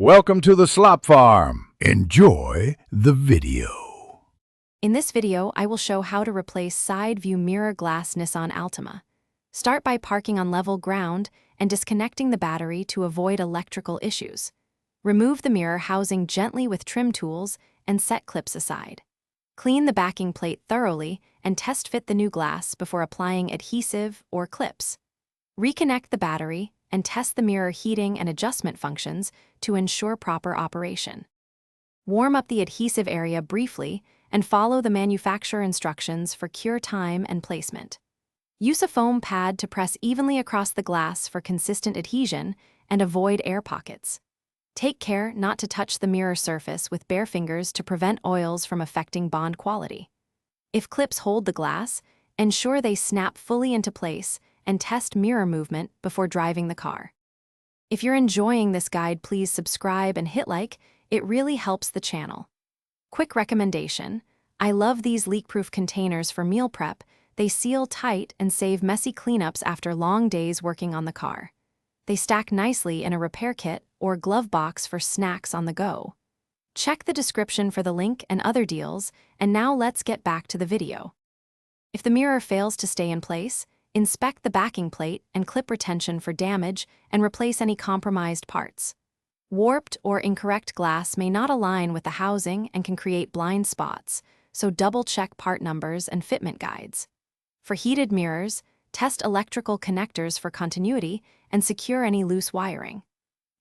Welcome to the Slop Farm. Enjoy the video. In this video, I will show how to replace side view mirror glass Nissan Altima. Start by parking on level ground and disconnecting the battery to avoid electrical issues. Remove the mirror housing gently with trim tools and set clips aside. Clean the backing plate thoroughly and test fit the new glass before applying adhesive or clips. Reconnect the battery and test the mirror heating and adjustment functions to ensure proper operation. Warm up the adhesive area briefly and follow the manufacturer instructions for cure time and placement. Use a foam pad to press evenly across the glass for consistent adhesion and avoid air pockets. Take care not to touch the mirror surface with bare fingers to prevent oils from affecting bond quality. If clips hold the glass, ensure they snap fully into place and test mirror movement before driving the car. If you're enjoying this guide, please subscribe and hit like. It really helps the channel. Quick recommendation: I love these leak-proof containers for meal prep. They seal tight and save messy cleanups after long days working on the car. They stack nicely in a repair kit or glove box for snacks on the go. Check the description for the link and other deals, and now let's get back to the video. If the mirror fails to stay in place, inspect the backing plate and clip retention for damage and replace any compromised parts. Warped or incorrect glass may not align with the housing and can create blind spots, so double-check part numbers and fitment guides. For heated mirrors, test electrical connectors for continuity and secure any loose wiring.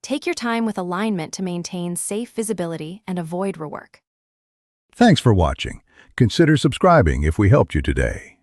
Take your time with alignment to maintain safe visibility and avoid rework. Thanks for watching. Consider subscribing if we helped you today.